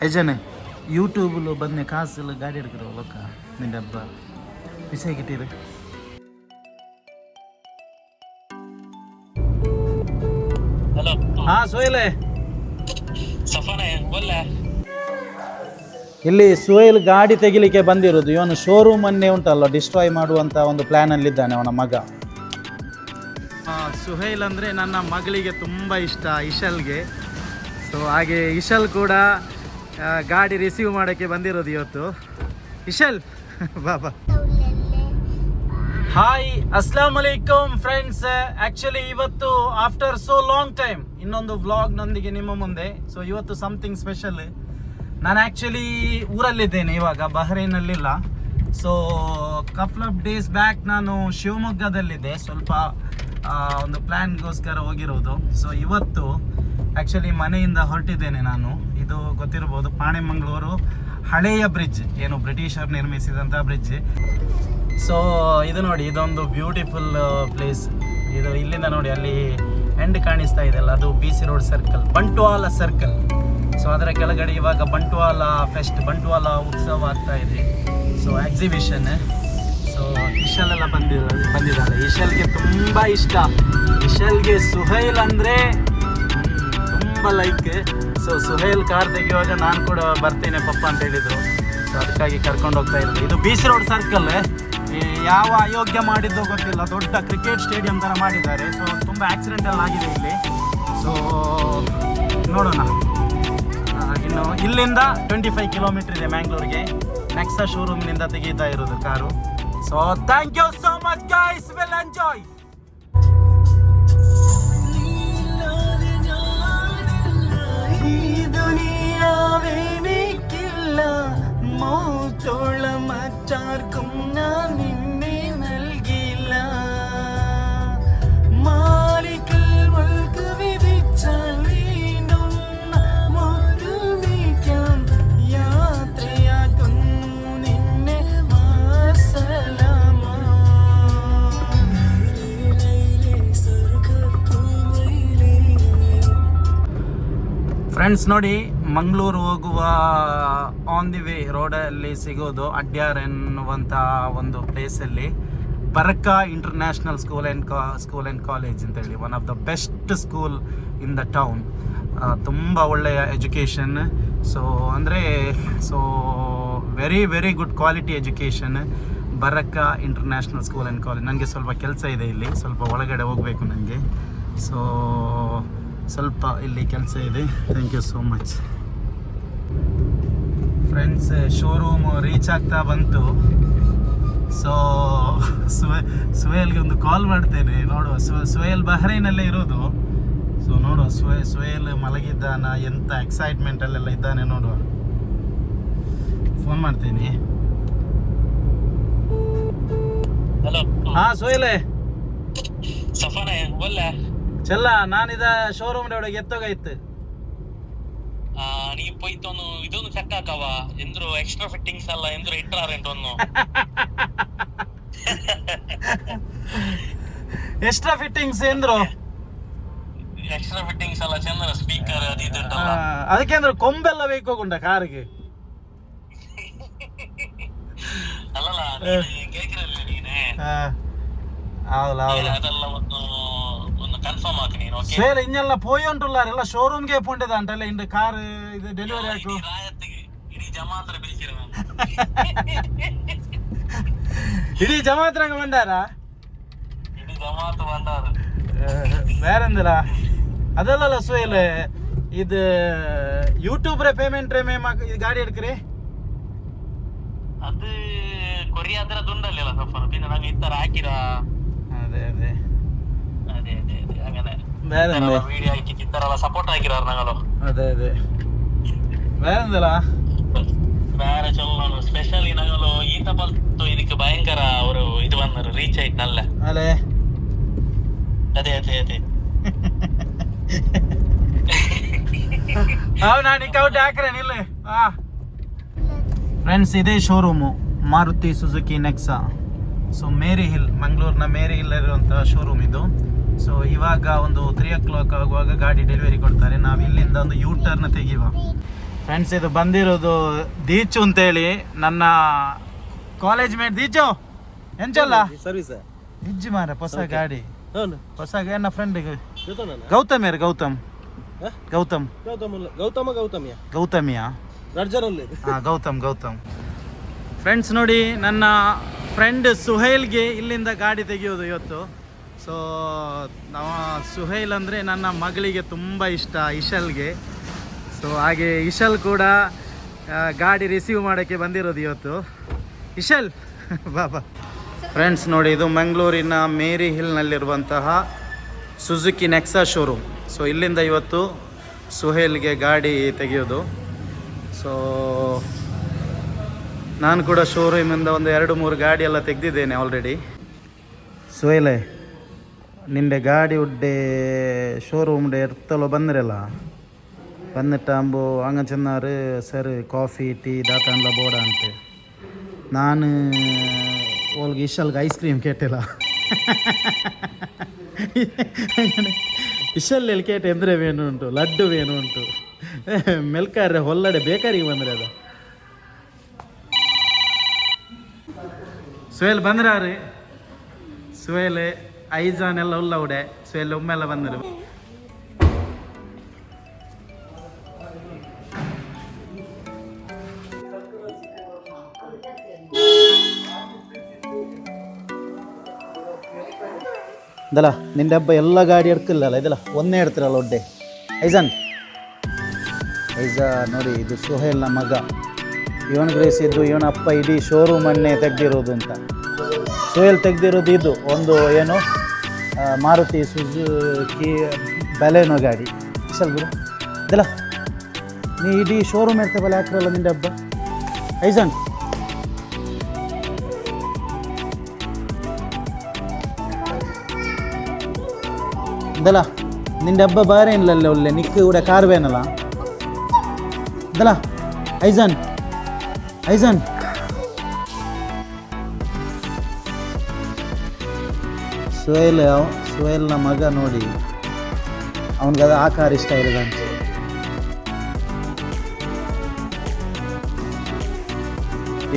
ಯಜನೆ ಯೂಟ್ಯೂಬ್ಲು ಬಂದ ಕಾಸು ಗಾಡಿ എടുക്കರೋ ಲೋಕ ನಿಂದ ಹಬ್ಬ ವಿಷಯ ಕಿಟ್ಟಿರು ಹಲೋ ಹಾ ಸೋಯಲೆ ಸಫಾನೆ ಬೋಲ್ಲ ಇಲ್ಲಿ ಸುಹೇಲ್ ಗಾಡಿ ತೆಗಿಲಿಕ್ಕೆ ಬಂದಿರೋದು. ಇವನು ಶೋರೂಮ್ ಅನ್ನೇ ಉಂಟಲ್ಲ ಡಿಸ್ಟ್ರಾಯ್ ಮಾಡುವಂತ ಒಂದು ಪ್ಲಾನ್ ಅಲ್ಲಿ ಇದ್ದಾನೆ ಅವನ ಮಗ. ಸುಹೇಲ್ ಅಂದರೆ ನನ್ನ ಮಗಳಿಗೆ ತುಂಬ ಇಷ್ಟ, ಇಶಲ್ಗೆ. ಸೊ ಹಾಗೆ ಇಶಲ್ ಕೂಡ ಗಾಡಿ ರಿಸೀವ್ ಮಾಡೋಕ್ಕೆ ಬಂದಿರೋದು ಇವತ್ತು. ಇಶಲ್ ಬಾಬಾ. ಹಾಯ್ ಅಸ್ಲಾಂ ಅಲೈಕುಮ್ ಫ್ರೆಂಡ್ಸ್. ಆ್ಯಕ್ಚುಲಿ ಇವತ್ತು ಆಫ್ಟರ್ ಸೋ ಲಾಂಗ್ ಟೈಮ್ ಇನ್ನೊಂದು ವ್ಲಾಗ್ನೊಂದಿಗೆ ನಿಮ್ಮ ಮುಂದೆ. ಸೊ ಇವತ್ತು ಸಮಥಿಂಗ್ ಸ್ಪೆಷಲ್. ನಾನು ಆ್ಯಕ್ಚುಲಿ ಊರಲ್ಲಿದ್ದೇನೆ ಇವಾಗ, ಬಹ್ರೈನಲ್ಲಿಲ್ಲ. So couple of days back ನಾನು ಶಿವಮೊಗ್ಗದಲ್ಲಿದ್ದೆ, ಸ್ವಲ್ಪ ಒಂದು ಪ್ಲ್ಯಾನ್ಗೋಸ್ಕರ ಹೋಗಿರೋದು. ಸೊ ಇವತ್ತು ಆ್ಯಕ್ಚುಲಿ ಮನೆಯಿಂದ ಹೊರಟಿದ್ದೇನೆ ನಾನು. ಇದು ಗೊತ್ತಿರ್ಬೋದು, ಪಾಣೆಮಂಗಳೂರು ಹಳೆಯ ಬ್ರಿಡ್ಜ್, ಏನು ಬ್ರಿಟಿಷರ್ ನಿರ್ಮಿಸಿದಂಥ ಬ್ರಿಡ್ಜ್. ಸೊ ಇದು ನೋಡಿ, ಇದೊಂದು ಬ್ಯೂಟಿಫುಲ್ ಪ್ಲೇಸ್. ಇದು ಇಲ್ಲಿಂದ ನೋಡಿ ಅಲ್ಲಿ ಎಂಡ್ ಕಾಣಿಸ್ತಾ ಇದೆ ಅಲ್ಲ, ಅದು BC road circle, Bantwal circle. So ಅದರ ಕೆಳಗಡೆ ಇವಾಗ ಬಂಟ್ವಾಳ ಫೆಸ್ಟ್, ಬಂಟ್ವಾಳ ಉತ್ಸವ ಆಗ್ತಾ ಇದೆ. So exhibition. ಸೊ ಇಶಲೆಲ್ಲ ಬಂದಿದ್ದಾರೆ. ಇಶಲ್ಗೆ ತುಂಬ ಇಷ್ಟ. ಇಶಲ್ಗೆ ಸುಹೇಲ್ ಅಂದರೆ ತುಂಬ ಲೈಕ್. ಸೊ ಸುಹೇಲ್ ಕಾರ್ ತೆಗೆಯುವಾಗ ನಾನು ಕೂಡ ಬರ್ತೇನೆ ಪಪ್ಪ ಅಂತ ಹೇಳಿದರು. ಸೊ ಅದಕ್ಕಾಗಿ ಕರ್ಕೊಂಡು ಹೋಗ್ತಾ ಇರೋದು. ಇದು BC ರೋಡ್ ಸರ್ಕಲ್. ಯಾವ ಅಯೋಗ್ಯ ಮಾಡಿದ್ದೋ ಗೊತ್ತಿಲ್ಲ, ದೊಡ್ಡ ಕ್ರಿಕೆಟ್ ಸ್ಟೇಡಿಯಂ ಥರ ಮಾಡಿದ್ದಾರೆ. ಸೊ ತುಂಬ ಆಕ್ಸಿಡೆಂಟ್ ಎಲ್ಲ ಆಗಿದೆ ಇಲ್ಲಿ. ಸೊ ನೋಡೋಣ. ಇನ್ನು ಇಲ್ಲಿಂದ 25 ಕಿಲೋಮೀಟರ್ ಇದೆ ಮ್ಯಾಂಗ್ಳೂರಿಗೆ. ನೆಕ್ಸಾ ಶೋರೂಮ್ನಿಂದ ತೆಗೀತಾ ಇರೋದು car. So thank you so much guys, will enjoy. Friends ನೋಡಿ, ಮಂಗಳೂರು ಹೋಗುವ ಆನ್ ದಿ ವೇ ರೋಡಲ್ಲಿ ಸಿಗೋದು ಅಡ್ಯಾರ್ ಎನ್ನುವಂಥ ಒಂದು ಪ್ಲೇಸಲ್ಲಿ Barka international school and college ಅಂತೇಳಿ, one of the best school in the town. ತುಂಬ ಒಳ್ಳೆಯ ಎಜುಕೇಷನ್. ಸೊ ಅಂದರೆ very very good quality education, Barka international school and college. ನನಗೆ ಸ್ವಲ್ಪ ಕೆಲಸ ಇದೆ ಇಲ್ಲಿ, ಸ್ವಲ್ಪ ಒಳಗಡೆ ಹೋಗಬೇಕು ನನಗೆ. ಸೊ ಸ್ವಲ್ಪ ಇಲ್ಲಿ ಕೆಲಸ ಇದೆ. Thank you so much friends. Showroom reach ಆಗ್ತಾ ಬಂತು. ಸೊ ಸುಹೇಲ್ಗೆ ಒಂದು ಕಾಲ್ ಮಾಡ್ತೇನೆ, ನೋಡುವ. ಸುಹೇಲ್ ಬಹ್ರೈನಲ್ಲೇ ಇರೋದು. ಸೊ ನೋಡುವ, ಸುಹೇಲ್ ಮಲಗಿದ್ದಾನ, ಎಂಥ ಎಕ್ಸೈಟ್ಮೆಂಟಲ್ಲೆಲ್ಲ ಇದ್ದಾನೆ ನೋಡುವ. ಫೋನ್ ಮಾಡ್ತೇನೆ. ಹಲೋ ಹಾಂ ಸುಹೇಲೇ ಸಫಾನೆ ಬೋಲ್ಲ ചെല്ല ഞാനിത് ഷോറൂമിന്റെ അവിടെ എത്തുകയിത്ത് നീ പോയിട്ട് ഒന്ന് ഇതൊന്ന് ചെക്ക് ആക്കാവാ, എന്തൊരു എക്സ്ട്രാ ഫിറ്റിംഗ്സ് അല്ല എന്തൊരു ഇട്ടാറുണ്ട് ഒന്ന് ಎಕ್ಸ್ಟ್ರಾ ಫಿಟ್ಟಿಂಗ್ಸ್ ಎಂದ್ರು ಎಕ್ಸ್ಟ್ರಾ ಫಿಟ್ಟಿಂಗ್ಸ್ ಅಲ್ಲ, ಚಂದ್ರ ಸ್ಪೀಕರ್ ಅದು ಇದು ಉಂಟಲ್ಲ, ಅದಕ್ಕೆ ಅಂದ್ರೆ ಕೊಂಬೆಲ್ಲ ಬೇಕೋಗುಂಡ ಕಾರ್ಗೆ. ಅಲ್ಲಲ್ಲ ಕೇಳಿರಲ್ಲ ನೀನೆ, ಅದೆಲ್ಲ ಒಂದು ಕನ್ಫರ್ಮ್ ಆಗಿ ನೀನು. ಓಕೆ ಸೇಲ್ ಇನ್ನೆಲ್ಲ ಪೋಯಿ ಉಂಟುಲ್ಲಾರೆಲ್ಲ ಶೋರೂಮ್ಗೆ ಪೋಂಡಿದ ಅಂತಲ್ಲ ಇಂದ ಕಾರ್ ಇದು ಡೆಲಿವರಿ ಹಾಕು. ಇಡೀ ಜಮಾತ್ರ ಬಿಲ್ಕಿರ ಇಡೀ ಜಮಾತ್ರಾಗ ಬಂದಾರ, ಇಡೀ ಜಮಾತ್ ಬಂದಾರ. ಬೇರೆಂದಿಲ್ಲ ಅದಲ್ಲ ಸುಹೇಲ್, ಇದು ಯೂಟ್ಯೂಬ್ರೆ ಪೇಮೆಂಟ್ ಇದು ಗಾಡಿ ಎಡ್ಕ್ರಿ ಅದು ಕೊರಿಯಾದ್ರ ದುಂಡಲ್ಲ ಸ್ವಲ್ಪ പിന്നെ ನಂಗೆ ಈ ತರ ಹಾಕಿರ. ಅದೇ ಅದೇ ಅದೇ ಅದೇ ಅದೇ അങ്ങനെ ಬೇರೆ ವಿಡಿಯೋ ಹಾಕಿ ಈ ತರ ಎಲ್ಲ ಸಪೋರ್ಟ್ ಹಾಕಿರಾರ ನಂಗಲು. ಅದೇ ಅದೇ ಬೇರೆಂದಿಲ್ಲ ಬೇರೆ ಚೊಲ್ಲೋನು ಸ್ಪೆಷಲಿ ನಂಗಲು ಈತ ಬಲ್ತು ಇದಕ್ಕೆ ಭಯಂಕರ ಅವರು ಇದು ಬಂದರು ರೀಚ್ ಆಯ್ತು ನಲ್ಲ. ಅಲೆ ಅದೇ ಅದೇ ಅದೇ ನಾನು ಕೌಟ್ ಹಾಕ್ರೇನ್ ಇಲ್ಲ. ಫ್ರೆಂಡ್ಸ್ ಇದೇ showroom Maruti Suzuki Nexa. So Mary Hill, ಮಂಗಳೂರಿನ ಮೇರಿ ಹಿಲ್ ಇರುವಂಥ ಶೋರೂಮ್ ಇದು. ಸೊ ಇವಾಗ ಒಂದು 3 o'clock ಆಗುವಾಗ ಗಾಡಿ ಡೆಲಿವರಿ ಕೊಡ್ತಾರೆ. ನಾವು ಇಲ್ಲಿಂದ ಒಂದು ಯೂ ಟರ್ನ್ ತೆಗಿಯುವ. ಫ್ರೆಂಡ್ಸ್ ಇದು ಬಂದಿರೋದು ದೀಚು ಅಂತೇಳಿ ನನ್ನ ಕಾಲೇಜ್ ಮೇಟ್ ದೀಚು ಎಂಚಲ್ಲ ಸರ್ವಿಸ್ ಇಜ್ಜಿ ಮಾರ ಹೊಸ ಗಾಡಿ అవును ಹೊಸ ನನ್ನ ಫ್ರೆಂಡ್ చూస్తానన్న ಗೌತಮ್ ಯಾರು ಗೌತಮ್ ಗೌತಮ್ ಗೌತಮಿಯಾ ಗೌತಮಿಯಾ ರಡ್ಜರಲ್ಲಿ ಗೌತಮ್ ಫ್ರೆಂಡ್ಸ್ ನೋಡಿ ನನ್ನ ಫ್ರೆಂಡ್ ಸುಹೈಲ್ಗೆ ಇಲ್ಲಿಂದ ಗಾಡಿ ತೆಗೆಯೋದು ಇವತ್ತು. ಸೊ ನಾವು ಸುಹೈಲ್ ಅಂದರೆ ನನ್ನ ಮಗಳಿಗೆ ತುಂಬ ಇಷ್ಟ ಇಶಲ್ಗೆ. ಸೊ ಹಾಗೆ ಇಶಲ್ ಕೂಡ ಗಾಡಿ ರಿಸೀವ್ ಮಾಡೋಕ್ಕೆ ಬಂದಿರೋದು ಇವತ್ತು. ಇಶಲ್ ಬಾಬಾ. ಫ್ರೆಂಡ್ಸ್ ನೋಡಿ ಇದು ಮಂಗಳೂರಿನ ಮೇರಿ ಹಿಲ್ನಲ್ಲಿರುವಂತಹ ಸುಜುಕಿ ನೆಕ್ಸಾ ಶೋರೂಮ್. ಸೊ ಇಲ್ಲಿಂದ ಇವತ್ತು ಸುಹೇಲ್ಗೆ ಗಾಡಿ ತೆಗೆಯೋದು. ಸೊ ನಾನು ಕೂಡ ಶೋರೂಮಿಂದ ಒಂದು 2-3 ಗಾಡಿ ಎಲ್ಲ ತೆಗೆದಿದ್ದೇನೆ ಆಲ್ರೆಡಿ. ಸುಹೇಲೆ ನಿಂಡೆ ಗಾಡಿ ಉಡ್ಡೆ ಶೋರೂಮ್ಡೆ ಇರ್ತಲೋ ಬಂದ್ರಲ್ಲ ಬಂದಿಟ್ಟಾಂಬು ಹಂಗ ಚೆನ್ನಾರು ಸರ್ ಕಾಫಿ ಟೀ ದಾತಂಡ್ಲ ಬೋಡ ಅಂತೆ ನಾನು ಅವಳಿಗೆ ಇಶಲ್ಗೆ ಐಸ್ ಕ್ರೀಮ್ ಕೇಟಿಲ್ಲ ಇಶಲ್ಲಿ ಕೇಟೆ ಎಂದರೆ ವೇಣು ಉಂಟು ಲಡ್ಡು ವೇಣು ಉಂಟು ಮೆಲ್ಕಾರೆ ಹೊಲ್ಲಡೆ ಬೇಕಾರಿಗೆ ಬಂದರೆ ಅದು ಸುಹೇಲ್ ಬಂದ್ರಾರು ಸುಹೇಲ್ ಐಜಾನ್ ಎಲ್ಲ ಉಲ್ಲ ಉಡೆ ಸುಹೇಲ್ ಒಮ್ಮೆಲ್ಲ ಬಂದರು. ಇದಲ್ಲ ನಿಂಡೆ ಹಬ್ಬ ಎಲ್ಲ ಗಾಡಿ ಎಡ್ಕಿಲ್ಲಲ್ಲ ಇದಲ್ಲ ಒಂದೇ ಇಡ್ತಿರಲ್ಲ ಒಡ್ಡೆ ಐಜಾನ್ ಐಜಾ ನೋಡಿ ಇದು ಸುಹೇಲ್ನ ಮಗ. ಇವನ್ ಗ್ರೇಸಿದ್ದು ಇವನ ಅಪ್ಪ ಇಡೀ ಶೋರೂಮನ್ನೇ ತೆಗ್ದಿರೋದು ಅಂತ. ಸುಹೇಲ್ ತೆಗ್ದಿರೋದು ಇದು ಒಂದು ಏನು ಮಾರುತಿ ಸುಜುಕಿ ಬಲೆನೋ ಗಾಡಿ ಇಶಲ್ ಗುರು ಇದಲ್ಲ ನೀ ಇಡೀ ಶೋರೂಮ್ ಇರ್ತವಲ್ಲ ಯಾಕ್ರಲ್ಲ ನಿಂಡೆ ಹಬ್ಬ ಐಜಾನ್ ಇದಲ್ಲ ನಿಂಡೆ ಹಬ್ಬ ಬಾರೇ ಇಲ್ಲ ಒಳ್ಳೆ ನಿಕ್ಕ ಕೂಡ ಕಾರ್ವೇನಲ್ಲ ಇದಲ್ಲ ಐಜಾನ್ ಐಜಾನ್ ಸುಹೇಲ್ನ ಮಗ ನೋಡಿ ಅವನಿಗದ ಆ ಕಾರ್ ಇಷ್ಟ ಇರೋದಂತ.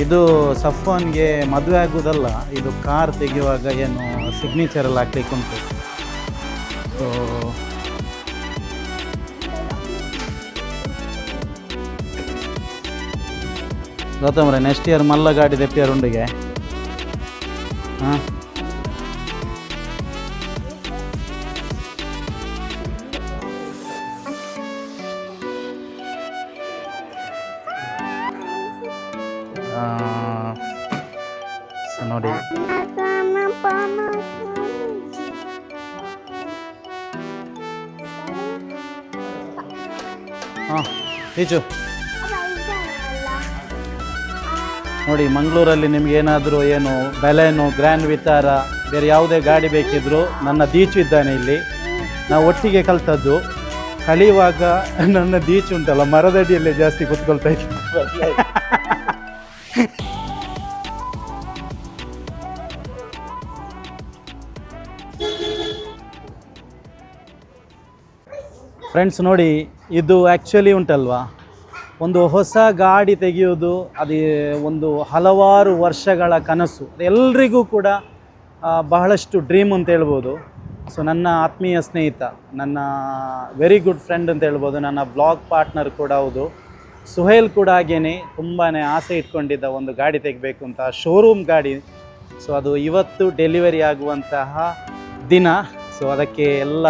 ಇದು ಸಫಾನ್ಗೆ ಮದುವೆ ಆಗೋದಲ್ಲ, ಇದು ಕಾರ್ ತೆಗೆಯುವಾಗ ಏನು ಸಿಗ್ನೇಚರ್ ಎಲ್ಲ ಹಾಕ್ಲಿಕ್ಕೆ ಉಂಟು. ಸೊ ಗೌತಮ್ರೆ ನೆಕ್ಸ್ಟ್ ಇಯರ್ ಮಲ್ಲ ಗಾಡಿ ತೆಪ್ಪಿಯರ್ ಉಂಡಿಗೆ ಹಾಂ ನೋಡಿ ಹಾಂ ಟೀಚು ನೋಡಿ ಮಂಗಳೂರಲ್ಲಿ ನಿಮ್ಗೆ ಏನಾದರೂ ಏನು ಬೆಲೆನೋ ಗ್ರ್ಯಾಂಡ್ ವಿತಾರ ಬೇರೆ ಯಾವುದೇ ಗಾಡಿ ಬೇಕಿದ್ರು ನನ್ನ ದೀಚು ಇದ್ದಾನೆ ಇಲ್ಲಿ. ನಾವು ಒಟ್ಟಿಗೆ ಕಲ್ತದ್ದು. ಕಲಿಯುವಾಗ ನನ್ನ ದೀಚು ಉಂಟಲ್ಲ ಮರದಡಿಯಲ್ಲೇ ಜಾಸ್ತಿ ಕೂತ್ಕೊಳ್ತಾ ಇತ್ತು. ಫ್ರೆಂಡ್ಸ್ ನೋಡಿ ಇದು ಆ್ಯಕ್ಚುಲಿ ಉಂಟಲ್ವಾ ಒಂದು ಹೊಸ ಗಾಡಿ ತೆಗೆಯೋದು ಅದು ಒಂದು ಹಲವಾರು ವರ್ಷಗಳ ಕನಸು. ಎಲ್ರಿಗೂ ಕೂಡ ಬಹಳಷ್ಟು ಡ್ರೀಮ್ ಅಂತ ಹೇಳ್ಬೋದು. ಸೊ ನನ್ನ ಆತ್ಮೀಯ ಸ್ನೇಹಿತ, ನನ್ನ ವೆರಿ ಗುಡ್ ಫ್ರೆಂಡ್ ಅಂತ ಹೇಳ್ಬೋದು, ನನ್ನ ಬ್ಲಾಗ್ ಪಾರ್ಟ್ನರ್ ಕೂಡ ಹೌದು. ಸುಹೇಲ್ ಕೂಡ ಹಾಗೇನೆ ತುಂಬಾ ಆಸೆ ಇಟ್ಕೊಂಡಿದ್ದ ಒಂದು ಗಾಡಿ ತೆಗಿಬೇಕು ಅಂತ, ಶೋರೂಮ್ ಗಾಡಿ. ಸೊ ಅದು ಇವತ್ತು ಡೆಲಿವರಿ ಆಗುವಂತಹ ದಿನ. ಸೊ ಅದಕ್ಕೆ ಎಲ್ಲ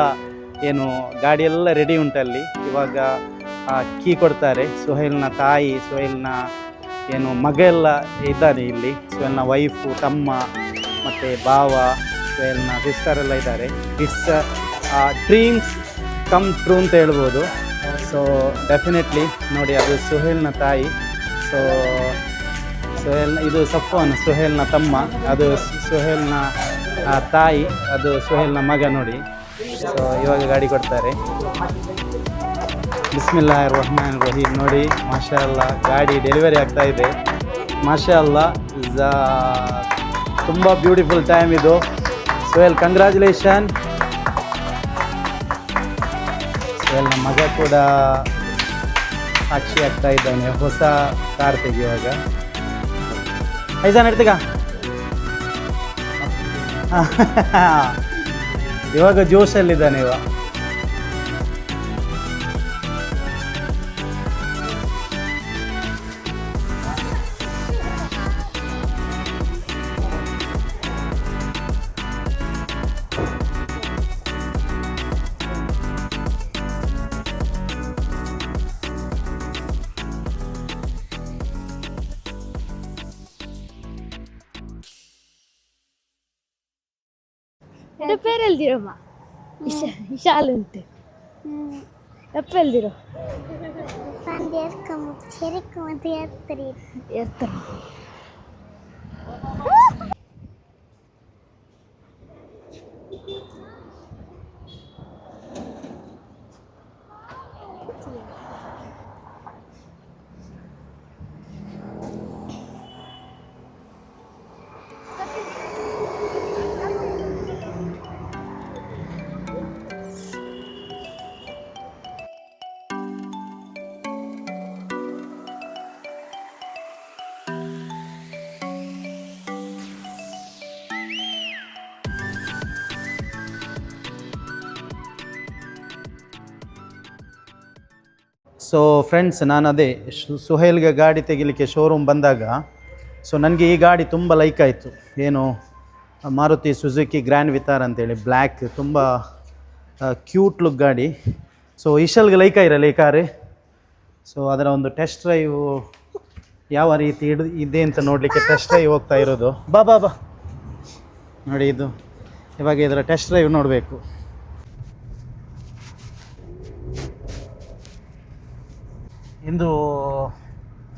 ಏನು ಗಾಡಿ ಎಲ್ಲ ರೆಡಿ ಉಂಟಲ್ಲಿ. ಇವಾಗ ಕೀ ಕೊಡ್ತಾರೆ. ಸುಹೇಲ್ನ ತಾಯಿ, ಸುಹೇಲ್ನ ಏನು ಮಗ ಎಲ್ಲ ಇದ್ದಾನೆ ಇಲ್ಲಿ. ಸುಹೇಲ್ನ ವೈಫು, ತಮ್ಮ ಮತ್ತು ಭಾವ, ಸುಹೇಲ್ನ ಸಿಸ್ಟರ್ ಎಲ್ಲ ಇದ್ದಾರೆ. ಇಟ್ಸ್ ಡ್ರೀಮ್ಸ್ ಕಮ್ ಟ್ರೂ ಅಂತ ಹೇಳ್ಬೋದು. ಸೊ ಡೆಫಿನೆಟ್ಲಿ ನೋಡಿ ಅದು ಸುಹೇಲ್ನ ತಾಯಿ. ಸೊ ಇದು ಸಫಾನ್ ಸುಹೇಲ್ನ ತಮ್ಮ, ಅದು ಸುಹೇಲ್ನ ತಾಯಿ, ಅದು ಸುಹೇಲ್ನ ಮಗ ನೋಡಿ. ಸೊ ಇವಾಗ ಗಾಡಿ ಕೊಡ್ತಾರೆ. ಬಿಸ್ಮಿಲ್ಲಾಹಿರ್ ರಹಮಾನ್ ರಹೀಮ್. ನೋಡಿ ಮಾಷಾ ಅಲ್ಲಾ ಗಾಡಿ ಡೆಲಿವರಿ ಆಗ್ತಾ ಇದೆ. ಮಾಷಾ ಅಲ್ಲಾ ತುಂಬ ಬ್ಯೂಟಿಫುಲ್ ಟೈಮ್ ಇದು. ಸುಹೇಲ್ ಕಂಗ್ರ್ಯಾಚುಲೇಷನ್. ಸುಹೇಲ್ನ ಮಗ ಕೂಡ ಸಾಕ್ಷಿ ಆಗ್ತಾ ಇದ್ದಾನೆ ಹೊಸ ಕಾರ್ ತೆಗೆಯುವಾಗ. ಐಜಾನ್ ಎಡ್ತಿಗ ಇವಾಗ ಜೋಶಲ್ಲಿದ್ದಾನೆ ಇವ. എൻ്റെ പേര് എഴുതിരമ്മ വിശാലുണ്ട്. എപ്പോൾ എഴുതിരോ എത്ര ಸೊ ಫ್ರೆಂಡ್ಸ್, ನಾನು ಅದೇ ಸುಹೇಲ್ಗೆ ಗಾಡಿ ತೆಗಿಲಿಕ್ಕೆ ಶೋರೂಮ್ ಬಂದಾಗ ಸೊ ನನಗೆ ಈ ಗಾಡಿ ತುಂಬ ಲೈಕ್ ಆಯಿತು. ಏನು ಮಾರುತಿ ಸುಜುಕಿ ಗ್ರ್ಯಾಂಡ್ ವಿತಾರ್ ಅಂತೇಳಿ ಬ್ಲ್ಯಾಕ್, ತುಂಬ ಕ್ಯೂಟ್ ಲುಕ್ ಗಾಡಿ. ಸೊ ಇಶಲ್ಗೆ ಲೈಕ್ ಆಗಿರಲ್ಲ ಈ ಕಾರು. ಸೊ ಅದರ ಒಂದು ಟೆಸ್ಟ್ ಡ್ರೈವ್ ಯಾವ ರೀತಿ ಇದೆ ಅಂತ ನೋಡಲಿಕ್ಕೆ ಟೆಸ್ಟ್ ಡ್ರೈವ್ ಹೋಗ್ತಾ ಇರೋದು. ಬಾ ಬಾ ಬಾ ನೋಡಿ, ಇದು ಇವಾಗ ಇದರ ಟೆಸ್ಟ್ ಡ್ರೈವ್ ನೋಡಬೇಕು. ಇಂದು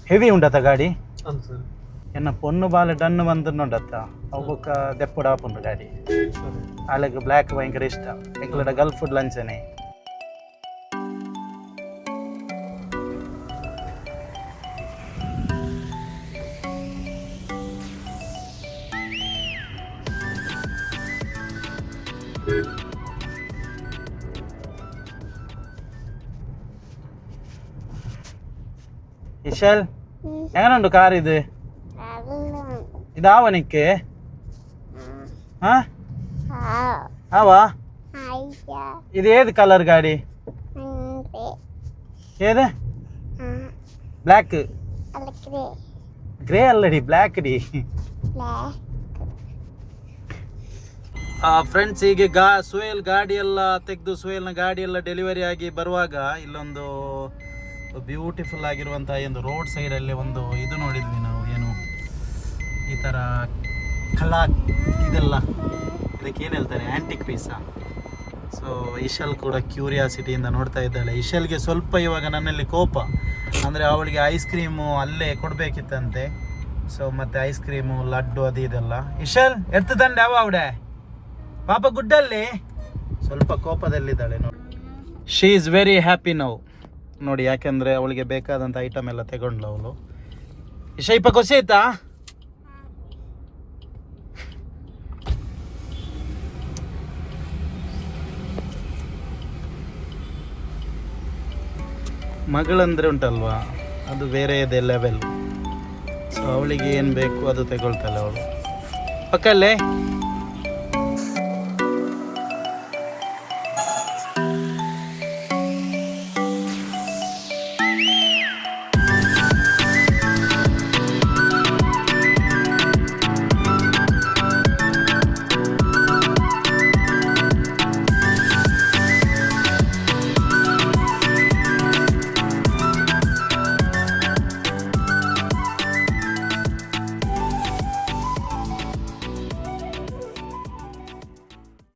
ಹೆವಿ ಉಂಡತ್ತ ಗಾಡಿ ಎನ್ನ ಪೊನ್ನು ಬಾಲ ಡನ್ನು ಬಂದುಂಡತ್ತ ಅವಕ್ಕ ದೆಪ್ಪುಡ ಪುಂಡು ಗಾಡಿ. ಆಳಗೆ ಬ್ಲ್ಯಾಕ್ ಭಯಂಕರ ಇಷ್ಟ. ಎಂಕ್ಲಡ ಗಲ್ಫ್ ಫುಡ್ ಲಂಚನೆ. ಇಶಲ್ എങ്ങനുണ്ട് കാർ? ഇത് ഇതാവനിക്ക് ആവാ. ഇത് ഏത് കളർ ഗാഡി? ഏത്? ബ്ലാക്ക്? ഗ്രേ അല്ലടി, ബ്ലാക്ക് ಡಿ. ಫ್ರೆಂಡ್ಸ್, ಹೀಗೆ ಸುಹೇಲ್ ಗಾಡಿ ಎಲ್ಲ ತೆಗೆದು ಸುಹೇಲ್ನ ಗಾಡಿ ಎಲ್ಲ ಡೆಲಿವರಿ ಆಗಿ ಬರುವಾಗ ಇಲ್ಲೊಂದು ಬ್ಯೂಟಿಫುಲ್ ಆಗಿರುವಂಥ ಒಂದು ರೋಡ್ ಸೈಡಲ್ಲಿ ಒಂದು ಇದು ನೋಡಿದ್ವಿ ನಾವು. ಏನು ಈ ಥರ ಕಲಾ ಇದೆಲ್ಲ, ಇದಕ್ಕೆ ಏನು ಹೇಳ್ತಾರೆ, ಆ್ಯಂಟಿಕ್ ಪೀಸಾ. ಸೊ ಇಶಲ್ ಕೂಡ ಕ್ಯೂರಿಯಾಸಿಟಿಯಿಂದ ನೋಡ್ತಾ ಇದ್ದಾಳೆ. ಇಶಲ್ಗೆ ಸ್ವಲ್ಪ ಇವಾಗ ನನ್ನಲ್ಲಿ ಕೋಪ, ಅಂದರೆ ಅವಳಿಗೆ ಐಸ್ ಕ್ರೀಮು ಅಲ್ಲೇ ಕೊಡಬೇಕಿತ್ತಂತೆ. ಸೊ ಮತ್ತು ಐಸ್ ಕ್ರೀಮು ಲಡ್ಡು ಅದು ಇದೆಲ್ಲ. ಇಶಲ್ ಎರ್ತದಂಡೆ ಅವ ಅವಡೆ ಪಾಪ ಗುಡ್ಡಲ್ಲಿ ಸ್ವಲ್ಪ ಕೋಪದಲ್ಲಿದ್ದಾಳೆ ನೋಡಿ. She is very happy now ನೋಡಿ, ಯಾಕೆಂದರೆ ಅವಳಿಗೆ ಬೇಕಾದಂಥ ಐಟಮ್ ಎಲ್ಲ ತಗೊಂಡ್ಲು ಅವಳು. ಇಶ ಇಪ್ಪ ಖುಷಿ ಆಯ್ತಾ? ಮಗಳಂದರೆ ಉಂಟಲ್ವಾ, ಅದು ಬೇರೆಯದೇ ಲೆವೆಲ್. ಸೊ ಅವಳಿಗೆ ಏನು ಬೇಕು ಅದು ತಗೊಳ್ತಾಳೆ ಅವಳು. ಪಕ್ಕಲ್ಲೇ